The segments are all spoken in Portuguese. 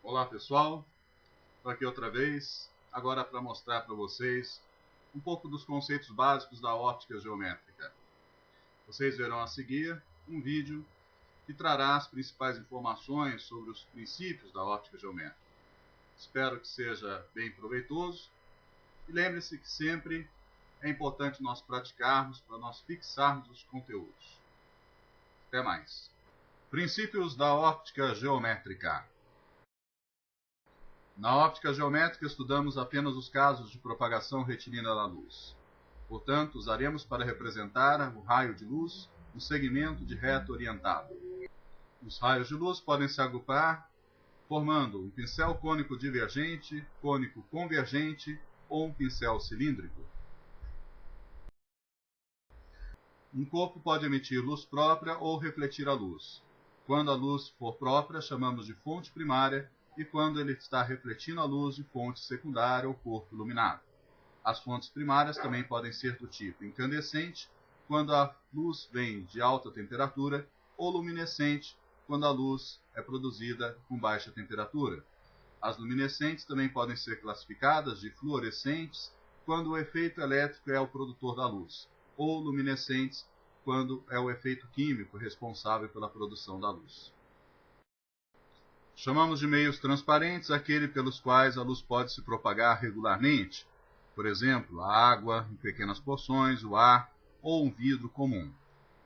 Olá pessoal, estou aqui outra vez, agora para mostrar para vocês um pouco dos conceitos básicos da óptica geométrica. Vocês verão a seguir um vídeo que trará as principais informações sobre os princípios da óptica geométrica. Espero que seja bem proveitoso e lembre-se que sempre é importante nós praticarmos para nós fixarmos os conteúdos. Até mais. Princípios da óptica geométrica. Na óptica geométrica estudamos apenas os casos de propagação retilínea da luz. Portanto, usaremos para representar o raio de luz um segmento de reta orientado. Os raios de luz podem se agrupar formando um pincel cônico divergente, cônico convergente ou um pincel cilíndrico. Um corpo pode emitir luz própria ou refletir a luz. Quando a luz for própria, chamamos de fonte primária, e quando ele está refletindo a luz, de fonte secundária ou corpo iluminado. As fontes primárias também podem ser do tipo incandescente, quando a luz vem de alta temperatura, ou luminescente, quando a luz é produzida com baixa temperatura. As luminescentes também podem ser classificadas de fluorescentes, quando o efeito elétrico é o produtor da luz, ou luminescentes, quando é o efeito químico responsável pela produção da luz. Chamamos de meios transparentes aquele pelos quais a luz pode se propagar regularmente, por exemplo, a água em pequenas porções, o ar ou um vidro comum.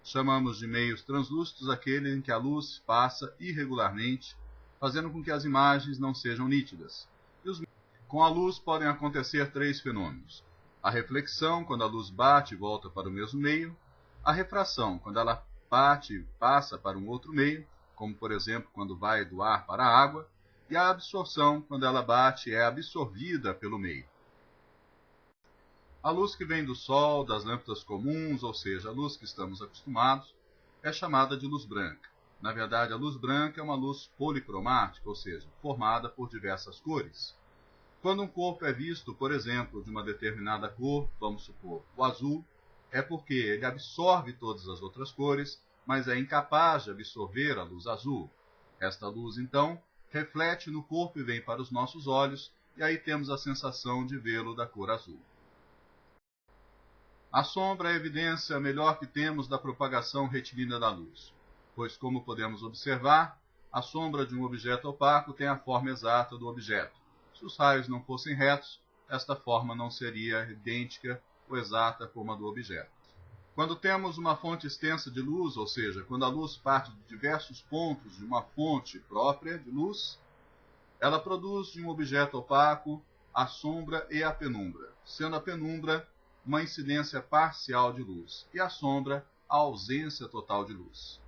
Chamamos de meios translúcidos aquele em que a luz passa irregularmente, fazendo com que as imagens não sejam nítidas. Com a luz podem acontecer três fenômenos: a reflexão, quando a luz bate e volta para o mesmo meio; a refração, quando ela bate e passa para um outro meio, como por exemplo quando vai do ar para a água; e a absorção, quando ela bate e é absorvida pelo meio. A luz que vem do sol, das lâmpadas comuns, ou seja, a luz que estamos acostumados, é chamada de luz branca. Na verdade, a luz branca é uma luz policromática, ou seja, formada por diversas cores. Quando um corpo é visto, por exemplo, de uma determinada cor, vamos supor o azul, é porque ele absorve todas as outras cores, mas é incapaz de absorver a luz azul. Esta luz, então, reflete no corpo e vem para os nossos olhos, e aí temos a sensação de vê-lo da cor azul. A sombra é a evidência melhor que temos da propagação retilínea da luz, pois, como podemos observar, a sombra de um objeto opaco tem a forma exata do objeto. Se os raios não fossem retos, esta forma não seria idêntica ou exata como a do objeto. Quando temos uma fonte extensa de luz, ou seja, quando a luz parte de diversos pontos de uma fonte própria de luz, ela produz de um objeto opaco a sombra e a penumbra, sendo a penumbra uma incidência parcial de luz e a sombra a ausência total de luz.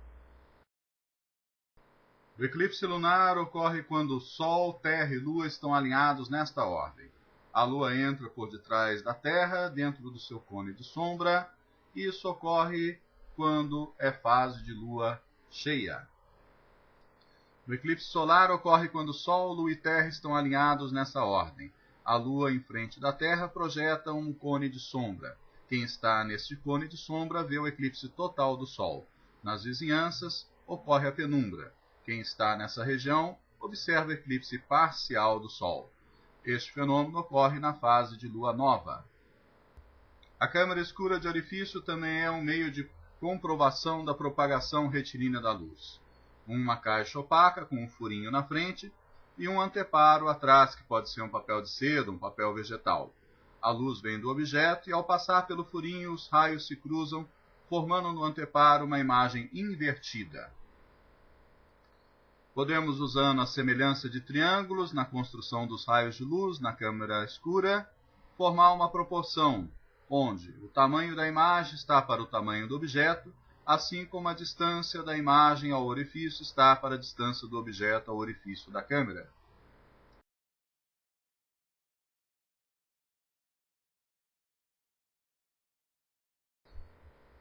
O eclipse lunar ocorre quando Sol, Terra e Lua estão alinhados nesta ordem. A Lua entra por detrás da Terra, dentro do seu cone de sombra, e isso ocorre quando é fase de Lua cheia. O eclipse solar ocorre quando Sol, Lua e Terra estão alinhados nessa ordem. A Lua, em frente da Terra, projeta um cone de sombra. Quem está neste cone de sombra vê o eclipse total do Sol. Nas vizinhanças, ocorre a penumbra. Quem está nessa região observa o eclipse parcial do Sol. Este fenômeno ocorre na fase de lua nova. A câmara escura de orifício também é um meio de comprovação da propagação retilínea da luz. Uma caixa opaca com um furinho na frente e um anteparo atrás, que pode ser um papel de seda, um papel vegetal. A luz vem do objeto e, ao passar pelo furinho, os raios se cruzam, formando no anteparo uma imagem invertida. Podemos, usando a semelhança de triângulos na construção dos raios de luz na câmara escura, formar uma proporção, onde o tamanho da imagem está para o tamanho do objeto, assim como a distância da imagem ao orifício está para a distância do objeto ao orifício da câmera.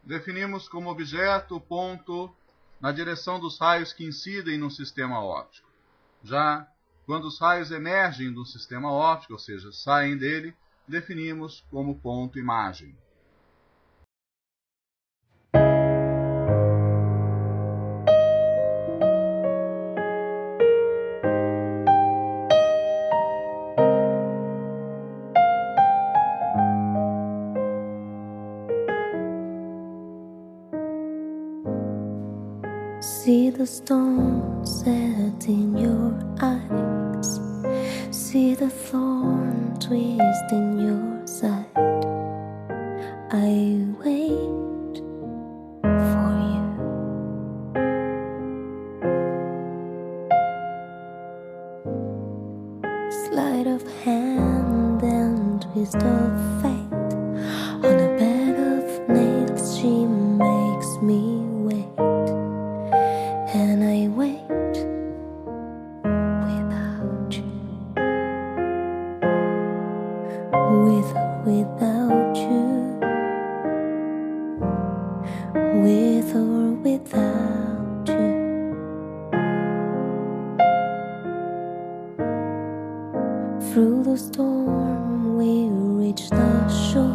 Definimos como objeto o ponto na direção dos raios que incidem no sistema óptico. Já quando os raios emergem do sistema óptico, ou seja, saem dele, definimos como ponto imagem. the storm set in your eyes, see the thorn twist in your side. I wait for you. Sleight of hand and twist of fate, on a bed of nails she makes me wait, and I wait without you, with or without you, with or without you. Through the storm we reach the shore.